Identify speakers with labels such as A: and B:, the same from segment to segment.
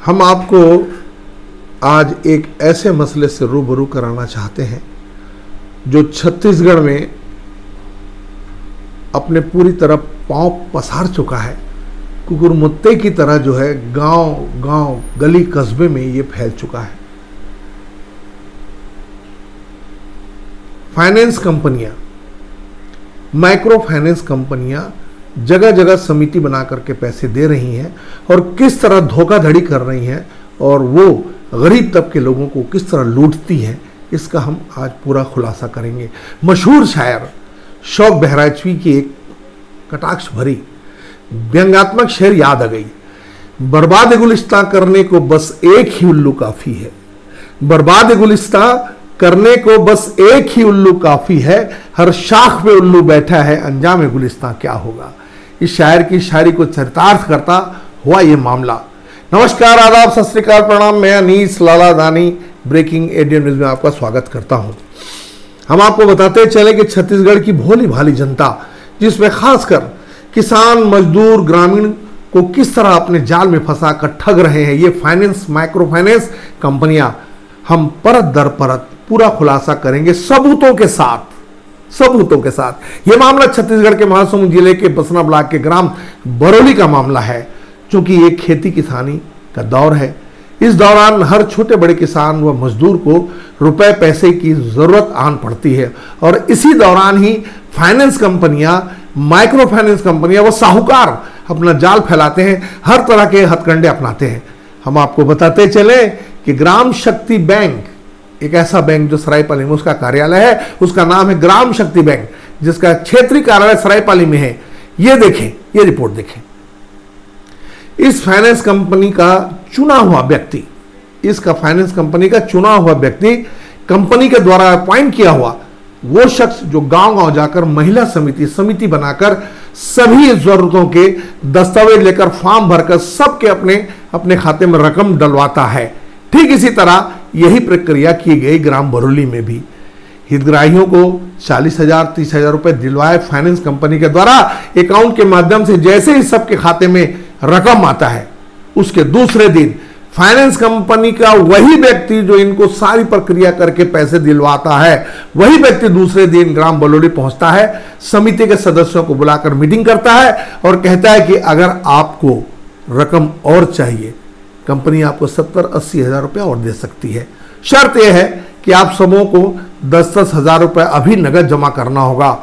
A: हम आपको आज एक ऐसे मसले से रूबरू कराना चाहते हैं जो छत्तीसगढ़ में अपने पूरी तरह पांव पसार चुका है। कुकुरमुत्ते की तरह जो है गांव गांव गली कस्बे में ये फैल चुका है। फाइनेंस कंपनियां, माइक्रो फाइनेंस कंपनियां जगह जगह समिति बना करके पैसे दे रही हैं और किस तरह धोखाधड़ी कर रही हैं और वो गरीब तबके के लोगों को किस तरह लूटती हैं, इसका हम आज पूरा खुलासा करेंगे। मशहूर शायर शौक बहराइचवी की एक कटाक्ष भरी व्यंग्यात्मक शेर याद आ गई। बर्बाद गुलिस्तां करने को बस एक ही उल्लू काफी है। बर्बाद गुलिस्तां करने को बस एक ही उल्लू काफी है। हर शाख पे उल्लू बैठा है, अंजाम गुलिस्तां क्या होगा। इस शायर की शायरी को चरितार्थ करता हुआ यह मामला। नमस्कार, आदाब, सत श्री अकाल, प्रणाम। मैं अनीस लाला दानी ब्रेकिंग एडियो न्यूज में आपका स्वागत करता हूं। हम आपको बताते चले कि छत्तीसगढ़ की भोली भाली जनता, जिसमें खासकर किसान, मजदूर, ग्रामीण को किस तरह अपने जाल में फंसा कर ठग रहे हैं ये फाइनेंस, माइक्रो फाइनेंस कंपनियां, हम परत दर परत पूरा खुलासा करेंगे सबूतों के साथ। यह मामला छत्तीसगढ़ के महासमुंद जिले के बसना ब्लॉक के ग्राम बरौली का मामला है, चूंकि एक खेती किसानी का दौर है। इस दौरान हर छोटे बड़े किसान व मजदूर को रुपए पैसे की जरूरत आन पड़ती है और इसी दौरान ही फाइनेंस कंपनियां, माइक्रो फाइनेंस कंपनियां व साहूकार अपना जाल फैलाते हैं, हर तरह के हथकंडे अपनाते हैं। हम आपको बताते चले कि ग्राम शक्ति बैंक, एक ऐसा बैंक जो सरायपाली में उसका कार्यालय है, उसका नाम है ग्राम शक्ति बैंक, जिसका क्षेत्रीय कार्यालय सरायपाली में है। ये देखें, ये रिपोर्ट देखें। इस फाइनेंस कंपनी का चुना हुआ व्यक्ति, इसका फाइनेंस कंपनी का चुना हुआ व्यक्ति, कंपनी के द्वारा अपॉइंट किया हुआ वो शख्स जो गांव-गांव जाकर महिला समिति बनाकर सभी जरूरतों के दस्तावेज लेकर फॉर्म भरकर सबके अपने खाते में रकम डलवाता है। ठीक इसी तरह यही प्रक्रिया की गई ग्राम बरौली में भी। हितग्राहियों को 40,000 30,000 रुपए दिलवाए फाइनेंस कंपनी के द्वारा। अकाउंट के माध्यम से जैसे ही सबके खाते में रकम आता है, उसके दूसरे दिन फाइनेंस कंपनी का वही व्यक्ति जो इनको सारी प्रक्रिया करके पैसे दिलवाता है, वही व्यक्ति दूसरे दिन ग्राम बरौली पहुंचता है, समिति के सदस्यों को बुलाकर मीटिंग करता है और कहता है कि अगर आपको रकम और चाहिए, कंपनी आपको 70-80 हजार रुपया और दे सकती है। शर्त यह है कि आप सबों को 10-10 हजार रुपये अभी नगद जमा करना होगा।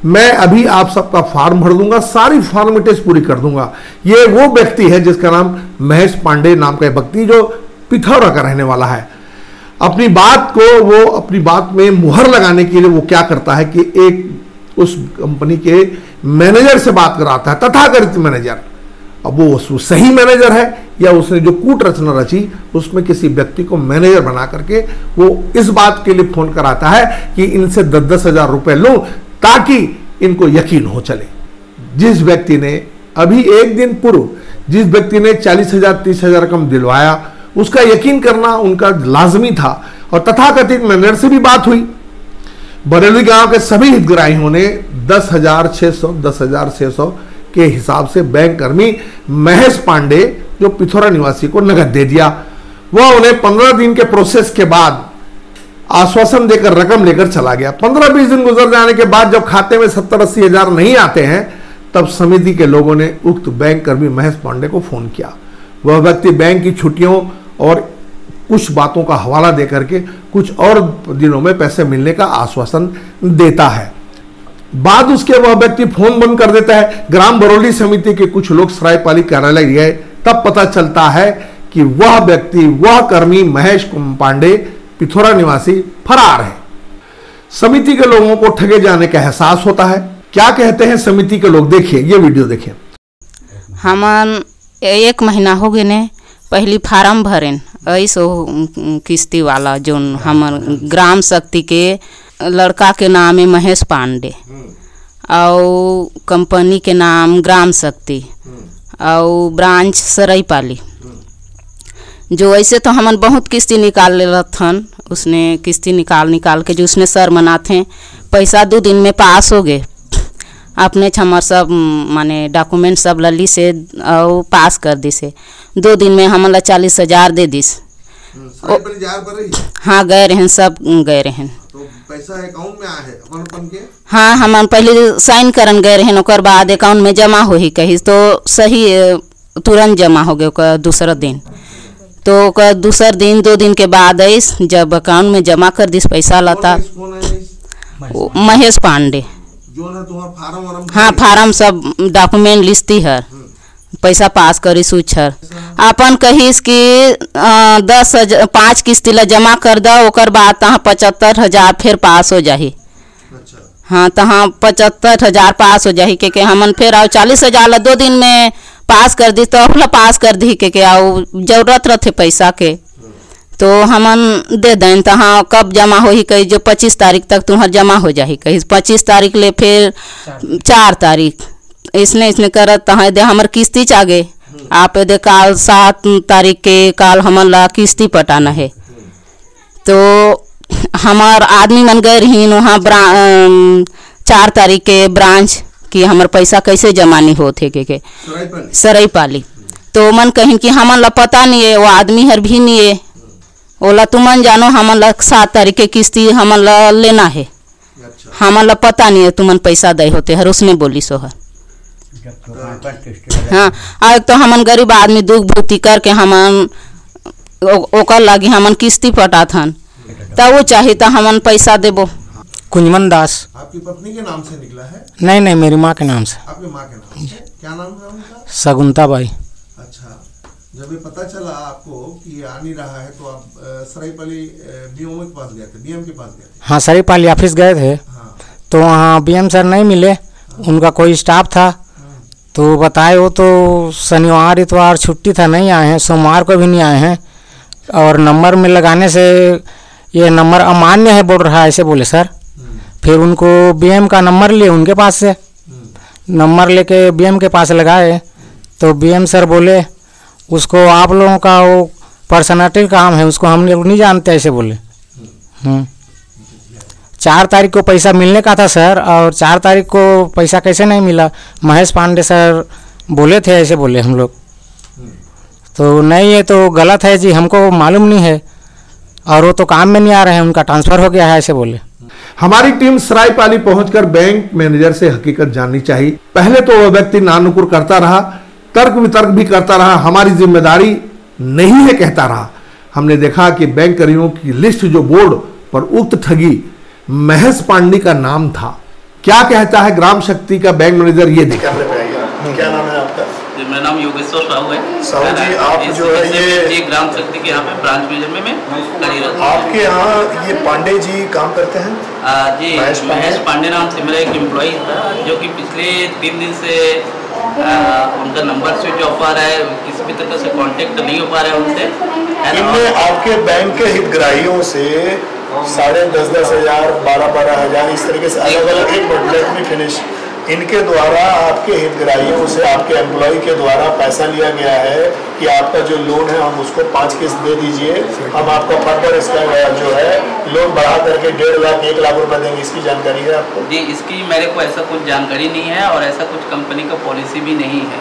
A: मैं अभी आप सबका फॉर्म भर दूंगा, सारी फॉर्मेलिटीज पूरी कर दूंगा। ये वो व्यक्ति है जिसका नाम महेश पांडे नाम का व्यक्ति, जो पिथौरा का रहने वाला है। अपनी बात में मुहर लगाने के लिए वो क्या करता है कि एक उस कंपनी के मैनेजर से बात कराता है, तथाकथित मैनेजर। अब वो सही मैनेजर है या उसने जो कूट रचना रची उसमें किसी व्यक्ति को मैनेजर बना करके वो इस बात के लिए फोन कराता है कि इनसे 10-10 हजार रुपए लो ताकि इनको यकीन हो चले। जिस व्यक्ति ने अभी एक दिन पूर्व जिस व्यक्ति ने 40,000 30,000 रकम दिलवाया, उसका यकीन करना उनका लाजमी था और तथाकथित मैनेजर से भी बात हुई। बरौली गांव के सभी हितग्राहियों ने 10,600 के हिसाब से बैंक कर्मी महेश पांडे जो पिथौरा निवासी को नगद दे दिया। वह उन्हें 15 दिन के प्रोसेस के बाद आश्वासन देकर रकम लेकर चला गया। 15-20 दिन गुजर जाने के बाद जब खाते में 70-80 हजार नहीं आते हैं, तब समिति के लोगों ने उक्त बैंक कर्मी महेश पांडे को फोन किया। वह व्यक्ति बैंक की छुट्टियों और कुछ बातों का हवाला देकर के कुछ और दिनों में पैसे मिलने का आश्वासन देता है। बाद उसके वह व्यक्ति फोन बंद कर देता है। ग्राम बरौली समिति के कुछ लोग सरायपाली कार्यालय गए, तब पता चलता है कि वह व्यक्ति, वह कर्मी महेश पांडे पिथौरा निवासी फरार है। समिति के लोगों को ठगे जाने का एहसास होता है। क्या कहते हैं समिति के लोग, देखिए ये वीडियो देखिए।
B: हमन 1 महीना हो गए ने पहली फार्म भरेन, ऐसो किस्ती वाला जो हमर ग्राम शक्ति के लड़का के नाम है महेश पांडे और कंपनी के नाम ग्राम शक्ति और ब्रांच सरायपाली। जो ऐसे तो हमन बहुत किस्ती निकाल लेथन, उसने किस्ती निकाल के जो उसने सर मनाथे पैसा 2 दिन में पास हो गए अपने हमार सब माने डॉक्यूमेंट सब लली से और पास कर दी से 2 दिन में हमन ला 40,000 दे दिस। हाँ गए रहन, सब गए रहन।
A: तो पैसा अकाउंट में आया है अपन के? हाँ
B: हम पहले साइन करन गए रहन, ओकर बाद अकाउंट में जमा हो ही कही तो सही तुरंत जमा हो गए दूसरा दिन। तो दूसर दिन 2 दिन के बाद आइस जब अकाउंट में जमा कर दिस पैसा लाता। महेश पांडे
A: जो ना तुम्हारा फार्म।
B: हाँ फार्म सब डॉक्यूमेंट लिस्ती है, पैसा पास करी सूचर अपन कहिस कि 5 किस्ती ला जमा कर दो, ओकर बाद तहाँ 75,000 फिर पास हो जाही। हाँ तहाँ 75,000 पास हो जाही के हमन फिर आओ 40,000 ला 2 दिन में पास कर दी तो ला पास कर दी के आओ जरूरत रहते पैसा के तो हमन दे दें। तहाँ कब जमा हो ही कही जो 25 तारीख तक तुम्हार जमा हो जाही कही 25 तारीख ले फिर 4 तारीख इसने करत तहाँ दे हमार किस्ती चागे आप दे काल 7 तारीख के काल हमन ला किस्ती पटाना है। तो हमार आदमी मन गए रही वहाँ 4 तारीख के ब्रांच कि हमार पैसा कैसे जमा नहीं होते के सरायपाली। तो मन कहीं कि हमन ला पता नहीं है, वो आदमी हर भी नहीं है, ओला तुमन जानो हमन ला 7 तारीख के किस्ती हमन ला लेना है। हमन ला पता नहीं है तुमन पैसा दे होते हर, उसने बोली सोहर। हाँ आज तो हमन गरीब आदमी दुख भूति करके हमन ओकर लागी हमन किस्ती पटाथन तब वो चाहिए तो हमन पैसा देबो।
C: कुंजमन दास।
A: आपकी पत्नी के नाम से निकला है?
C: नहीं मेरी माँ के नाम से।
A: आपकी माँ के नाम से क्या नाम है उनका?
C: सगुंता बाई।
A: अच्छा, जब ये पता चला आपको कि ये आ नहीं रहा है तो आप सरायपाली बीएम के पास गए थे? बीएम के पास गए थे?
C: हाँ सरायपाली ऑफिस गए थे।
A: हाँ।
C: तो वहाँ बीएम सर नहीं मिले। हाँ। उनका कोई स्टाफ था। हाँ। तो बताए वो तो शनिवार इतवार छुट्टी था, नहीं आए हैं, सोमवार को भी नहीं आए हैं और नंबर में लगाने से ये नंबर अमान्य है बोल रहा है ऐसे बोले सर। फिर उनको बीएम का नंबर लिए उनके पास से, नंबर लेके बीएम के पास लगाए तो बीएम सर बोले उसको आप लोगों का वो पर्सनैलिटी काम है, उसको हम लोग नहीं जानते ऐसे बोले। 4 तारीख को पैसा मिलने का था सर और 4 तारीख को पैसा कैसे नहीं मिला? महेश पांडे सर बोले थे ऐसे बोले हम लोग। तो नहीं ये तो गलत है जी, हमको मालूम नहीं है और वो तो काम में नहीं आ रहे हैं, उनका ट्रांसफ़र हो गया है ऐसे बोले।
A: हमारी टीम सरायपाली पहुंचकर बैंक मैनेजर से हकीकत जाननी चाहिए। पहले तो वह व्यक्ति नानुकुर करता रहा, तर्क वितर्क भी करता रहा, हमारी जिम्मेदारी नहीं है कहता रहा। हमने देखा कि बैंक कर्मियों की लिस्ट जो बोर्ड पर उक्त ठगी महेश पांडे का नाम था। क्या कहता है ग्राम शक्ति का बैंक मैनेजर, ये देखा।
D: क्या नाम है आपका?
E: मेरा नाम योगेश्वर साहू है।
D: साहू जी, आप जो है
E: ये ग्राम शक्ति के यहाँ पे ब्रांच मैनेजर में मैं कार्यरत हूँ।
D: आपके यहाँ ये पांडे जी काम करते हैं?
E: जी महेश पांडे नाम से मेरा एक एम्प्लॉई था जो कि पिछले 3 दिन से उनका नंबर स्विच ऑफ आ रहा है, किसी भी तरह से कांटेक्ट नहीं हो पा रहा है उनसे।
D: इनमें आपके बैंक के हितग्राहियों से 10,500 हज़ार 12,000 हज़ार इस तरीके से अलग अलग एक लेट में फिनिश इनके द्वारा आपके हितग्राहियों से आपके एम्प्लॉय के द्वारा पैसा लिया गया है कि आपका जो लोन है हम उसको 5 किस्त दे दीजिए, हम आपका फर्दर इसका जो है लोन बढ़ा करके 1.5 लाख 1 लाख रुपए देंगे। इसकी जानकारी है आपको?
E: जी इसकी मेरे को ऐसा कुछ जानकारी नहीं है और ऐसा कुछ कंपनी का पॉलिसी भी नहीं है।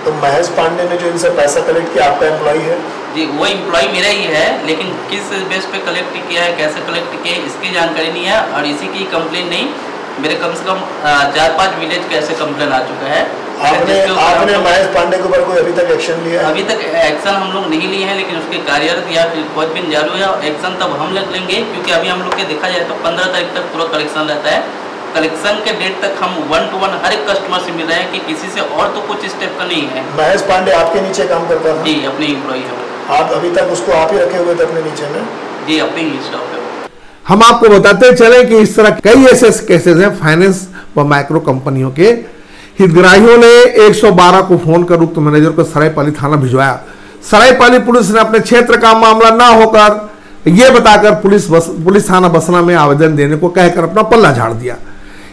D: तो महेश पांडे ने जो इनसे पैसा कलेक्ट किया आपका एम्प्लॉय है?
E: जी वो एम्प्लॉय मेरा ही है, लेकिन किस बेस पे कलेक्ट किया है, कैसे कलेक्ट किया है इसकी जानकारी नहीं है और इसी की कंप्लेन नहीं, मेरे कम से कम 4-5 विलेज के ऐसे कंप्लेन आ चुका है।
D: आपने महेश पांडे के ऊपर कोई अभी तक एक्शन लिया है?
E: अभी तक एक्शन हम लोग नहीं लिए हैं, लेकिन उसके कार्यरत या फिर खोजबीन जारी है। एक्शन तब हम लोग लेंगे क्योंकि अभी हम लोग के देखा जाए तो 15 तारीख तक पूरा कलेक्शन रहता है। कलेक्शन के डेट तक हम 1 to 1 हर एक कस्टमर से मिल रहे हैं कि किसी से और तो कुछ स्टेप का नहीं है।
D: महेश पांडे आपके नीचे काम करता था?
E: जी अपने एम्प्लॉय है।
D: आप अभी तक उसको आप ही रखे हुए थे अपने नीचे में?
E: जी अपने ही स्टाफ है।
A: हम आपको बताते चले कि इस तरह कई ऐसे केसेस हैं फाइनेंस व माइक्रो कंपनियों के। हितग्राहियों ने 112 को फोन कर उक्त मैनेजर को सरायपाली थाना भिजवाया। सरायपाली पुलिस ने अपने क्षेत्र का मामला ना होकर यह बताकर पुलिस थाना बसना में आवेदन देने को कहकर अपना पल्ला झाड़ दिया।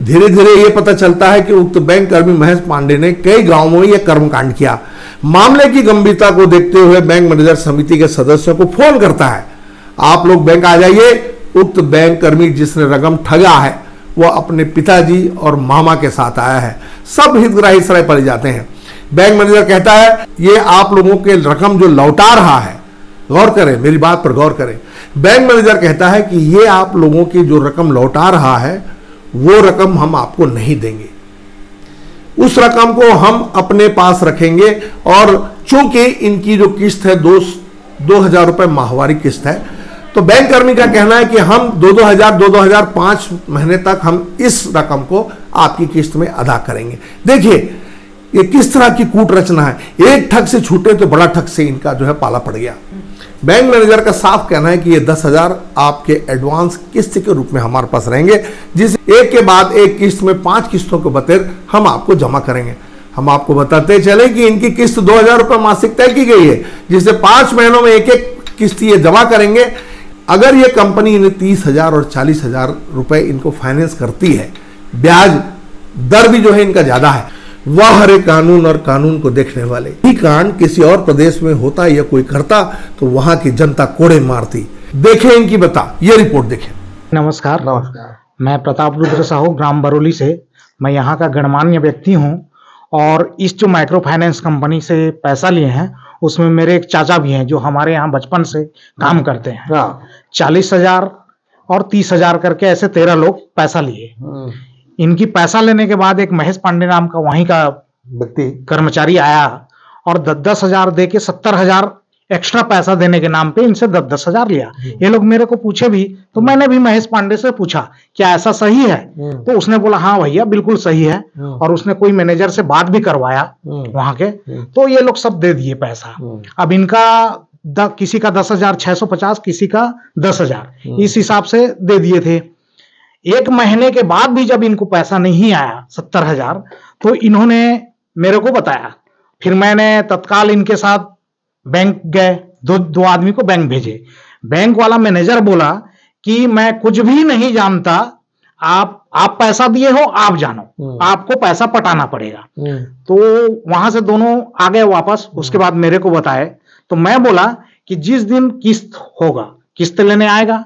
A: धीरे धीरे यह पता चलता है कि उक्त बैंक कर्मी महेश पांडे ने कई गांवों में यह कर्मकांड किया। मामले की गंभीरता को देखते हुए बैंक मैनेजर समिति के सदस्यों को फोन करता है, आप लोग बैंक आ जाइए, उक्त बैंक कर्मी जिसने रकम ठगा है वो अपने पिताजी और मामा के साथ आया है। सब हितग्राही सरायपाली जाते हैं। बैंक मैनेजर कहता है ये आप लोगों के रकम जो लौटा रहा है, गौर करें, मेरी बात पर गौर करें। बैंक मैनेजर कहता है कि ये आप लोगों की जो रकम लौटा रहा है वो रकम हम आपको नहीं देंगे, उस रकम को हम अपने पास रखेंगे। और चूंकि इनकी जो किस्त है 2,000 रुपए माहवारी किस्त है, तो बैंक कर्मी का कहना है कि हम 2,000 5 महीने तक हम इस रकम को आपकी किस्त में अदा करेंगे। देखिए ये किस तरह की कूट रचना है। एक ठग से छूटे तो बड़ा ठग से इनका जो है पाला पड़ गया। बैंक मैनेजर का साफ कहना है कि ये 10,000 आपके एडवांस किस्त के रूप में हमारे पास रहेंगे, जिस एक के बाद एक किस्त में 5 किस्तों के बतेर हम आपको जमा करेंगे। हम आपको बताते चले कि इनकी किस्त 2,000 रुपये मासिक तय की गई है, जिसे 5 महीनों में एक एक किस्त ये जमा करेंगे। अगर ये कंपनी इन्हें 30,000 और 40,000 रुपए इनको फाइनेंस करती है, ब्याज दर भी जो है इनका ज्यादा है। वह हरे कानून और कानून को देखने वाले, ही कांड किसी और प्रदेश में होता या कोई करता तो वहां की जनता कोड़े मारती। देखें इनकी बता, ये रिपोर्ट देखें।
C: नमस्कार, मैं प्रताप रुद्र साहू, ग्राम बरौली से। मैं यहाँ का गणमान्य व्यक्ति हूँ और इस जो माइक्रो फाइनेंस कंपनी से पैसा लिए हैं उसमें मेरे एक चाचा भी हैं जो हमारे यहाँ बचपन से काम करते हैं। 40,000 और 30,000 करके ऐसे 13 लोग पैसा लिए। इनकी पैसा लेने के बाद एक महेश पांडे नाम का वहीं का व्यक्ति कर्मचारी आया और 10,000 दे के 70,000 एक्स्ट्रा पैसा देने के नाम पे इनसे 10,000 लिया। ये लोग मेरे को पूछे भी, तो मैंने भी महेश पांडे से पूछा क्या ऐसा सही है, तो उसने बोला हाँ भैया बिल्कुल सही है। और उसने कोई मैनेजर से बात भी करवाया वहां के, तो ये लोग सब दे दिए पैसा। अब इनका किसी का 10,650, किसी का 10,000, इस हिसाब से दे दिए थे। 1 महीने के बाद भी जब इनको पैसा नहीं आया 70,000, तो इन्होंने मेरे को बताया। फिर मैंने तत्काल इनके साथ बैंक गए, दो आदमी को बैंक भेजे। बैंक वाला मैनेजर बोला कि मैं कुछ भी नहीं जानता, आप पैसा दिए हो, आप जानो, आपको पैसा पटाना पड़ेगा। तो वहां से दोनों आ गए वापस। उसके बाद मेरे को बताए, तो मैं बोला कि जिस दिन किस्त होगा, किस्त लेने आएगा,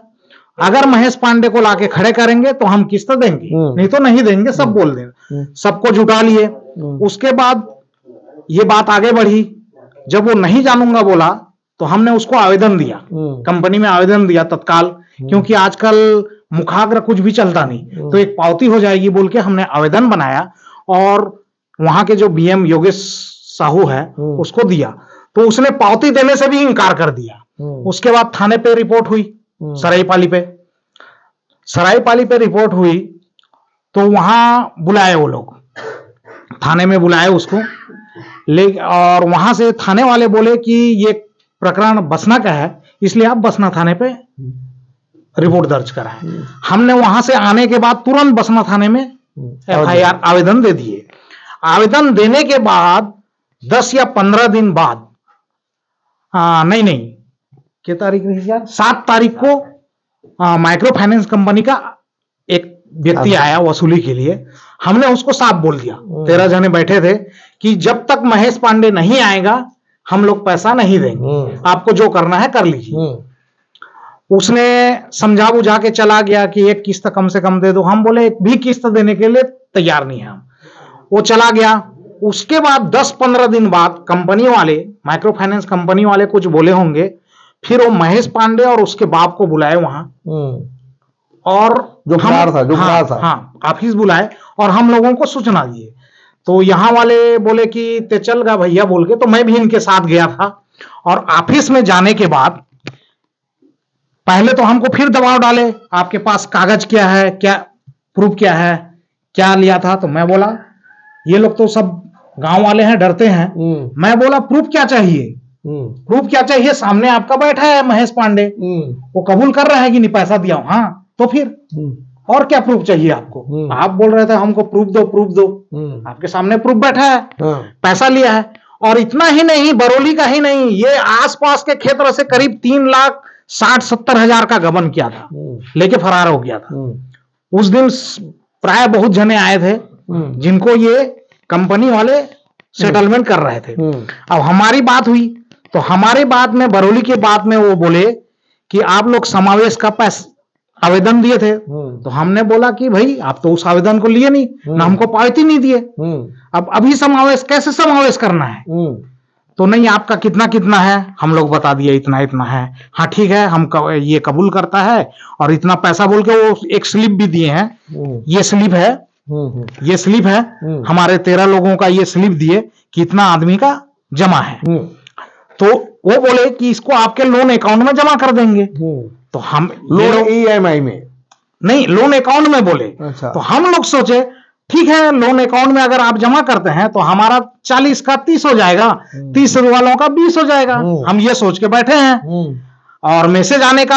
C: अगर महेश पांडे को लाके खड़े करेंगे तो हम किस्त देंगे, नहीं तो नहीं देंगे, सब बोल देंगे। सबको जुटा लिए। उसके बाद ये बात आगे बढ़ी। जब वो नहीं जानूंगा बोला तो हमने उसको आवेदन दिया, कंपनी में आवेदन दिया तत्काल, क्योंकि आजकल मुखाग्र कुछ भी चलता नहीं, तो एक पावती हो जाएगी बोल के हमने आवेदन बनाया और वहां के जो बीएम योगेश साहू है उसको दिया। तो उसने पावती देने से भी इनकार कर दिया। उसके बाद थाने पे रिपोर्ट हुई, सरायपाली पे रिपोर्ट हुई। तो वहां बुलाए वो लोग, थाने में बुलाए उसको और वहां से थाने वाले बोले कि ये प्रकरण बसना का है, इसलिए आप बसना थाने पे रिपोर्ट दर्ज कराएं। हमने वहां से आने के बाद तुरंत बसना थाने में FIR आवेदन दे दिए। आवेदन देने के बाद 10 या 15 दिन बाद, नहीं क्या तारीख रही यार, 7 तारीख को माइक्रो फाइनेंस कंपनी का एक व्यक्ति आया वसूली के लिए। हमने उसको साफ बोल दिया, 13 जने बैठे थे, कि जब तक महेश पांडे नहीं आएगा हम लोग पैसा नहीं देंगे, आपको जो करना है कर लीजिए। उसने समझा बुझा के चला गया कि एक किस्त कम से कम दे दो। हम बोले एक भी किस्त देने के लिए तैयार नहीं है हम। वो चला गया। उसके बाद 10-15 दिन बाद कंपनी वाले, माइक्रो फाइनेंस कंपनी वाले कुछ बोले होंगे, फिर वो महेश पांडे और उसके बाप को बुलाए वहां और जो ऑफिस बुलाए और हम लोगों को सूचना दिए। तो यहाँ वाले बोले कि ते चल गा भैया बोल के, तो मैं भी इनके साथ गया था। और ऑफिस में जाने के बाद पहले तो हमको फिर दबाव डाले, आपके पास कागज क्या है, क्या प्रूफ क्या है, क्या लिया था। तो मैं बोला ये लोग तो सब गांव वाले हैं, डरते हैं। मैं बोला प्रूफ क्या चाहिए, प्रूफ क्या चाहिए, सामने आपका बैठा है महेश पांडे, वो कबूल कर रहा है कि नहीं पैसा दिया हूं। हाँ तो फिर और क्या प्रूफ चाहिए आपको, आप बोल रहे थे हमको प्रूफ दो प्रूफ दो, आपके सामने प्रूफ बैठा है, पैसा लिया है। और इतना ही नहीं, बरौली का ही नहीं, ये आसपास के क्षेत्र से करीब 3,60,70,000 का गबन किया था, लेके फरार हो गया था। उस दिन प्राय बहुत जने आए थे जिनको ये कंपनी वाले सेटलमेंट कर रहे थे। अब हमारी बात हुई, तो हमारी बात में, बरौली की बात में वो बोले कि आप लोग समावेश का
F: आवेदन दिए थे। तो हमने बोला कि भाई आप तो उस आवेदन को लिए नहीं, ना हमको पावती नहीं दिए, अब अभी समावेश कैसे समावेश करना है? तो नहीं, आपका कितना कितना है, हम लोग बता दिए इतना इतना है। हाँ ठीक है, हम ये कबूल करता है, और इतना पैसा बोल के वो एक स्लिप भी दिए हैं। ये स्लिप है, ये स्लिप है हमारे 13 लोगों का, ये स्लिप दिए कि इतना आदमी का जमा है। तो वो बोले कि इसको आपके लोन अकाउंट में जमा कर देंगे। तो हम
A: लोन EMI में
F: नहीं, लोन अकाउंट में बोले।
A: अच्छा।
F: तो हम लोग सोचे ठीक है, लोन अकाउंट में अगर आप जमा करते हैं तो हमारा 40 का 30 हो जाएगा, 30 वालों का 20 हो जाएगा। हम ये सोच के बैठे हैं, और मैसेज आने का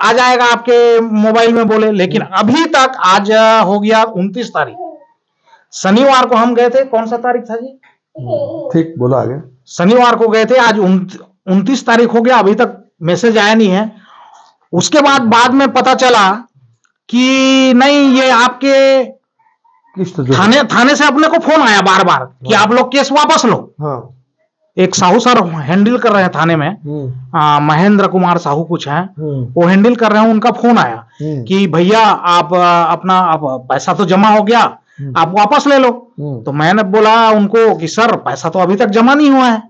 F: आ जाएगा आपके मोबाइल में बोले। लेकिन अभी तक आज हो गया 29 तारीख, शनिवार को हम गए थे। कौन सा तारीख था जी?
A: ठीक, बोलो आगे।
F: शनिवार को गए थे, आज 29 तारीख हो गया, अभी तक मैसेज आया नहीं है। उसके बाद में पता चला कि नहीं, ये आपके थाने से अपने को फोन आया बार बार कि आप लोग केस वापस लो।
A: हाँ।
F: एक साहू सर हैंडल कर रहे हैं थाने में, महेंद्र कुमार साहू कुछ हैं, वो हैंडल कर रहे हैं। उनका फोन आया कि भैया आप अपना, अब पैसा तो जमा हो गया, आप वापस ले लो। तो मैंने बोला उनको कि सर पैसा तो अभी तक जमा नहीं हुआ है,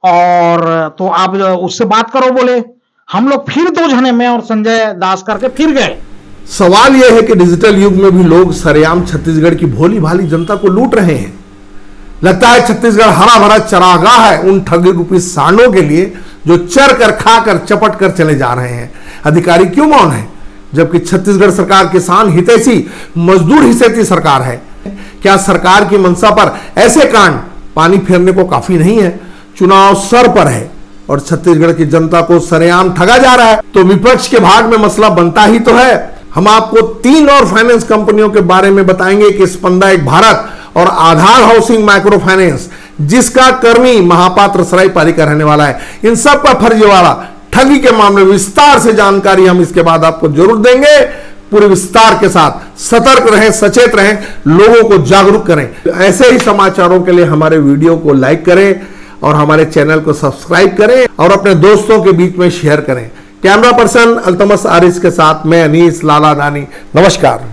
F: और तो आप उससे बात करो। बोले हम लोग फिर 2 जने में और संजय दास करके फिर गए।
A: सवाल यह है कि डिजिटल युग में भी लोग सरेआम छत्तीसगढ़ की भोली भाली जनता को लूट रहे हैं। लगता है छत्तीसगढ़ हरा भरा चरागाह है उन ठगी रूपी सांडों के लिए जो चर कर, खा कर, चपट कर चले जा रहे हैं। अधिकारी क्यों मौन है, जबकि छत्तीसगढ़ सरकार किसान हितैषी, मजदूर हितैषी सरकार है? क्या सरकार की मंशा पर ऐसे कांड पानी फेरने को काफी नहीं है? चुनाव सर पर है और छत्तीसगढ़ की जनता को सरेआम ठगा जा रहा है, तो विपक्ष के भाग में मसला बनता ही तो है। हम आपको 3 और फाइनेंस कंपनियों के बारे में बताएंगे कि स्पंदा एक भारत और आधार हाउसिंग माइक्रो फाइनेंस, जिसका कर्मी महापात्र सरायपाली रहने वाला है, इन सब का फर्जीवाड़ा ठगी के मामले विस्तार से जानकारी हम इसके बाद आपको जरूर देंगे। पूरे विस्तार के साथ सतर्क रहें, सचेत रहें, लोगों को जागरूक करें। ऐसे ही समाचारों के लिए हमारे वीडियो को लाइक करें और हमारे चैनल को सब्सक्राइब करें और अपने दोस्तों के बीच में शेयर करें। कैमरा पर्सन अल्तमस आरिस के साथ मैं अनीस लाला दानी, नमस्कार।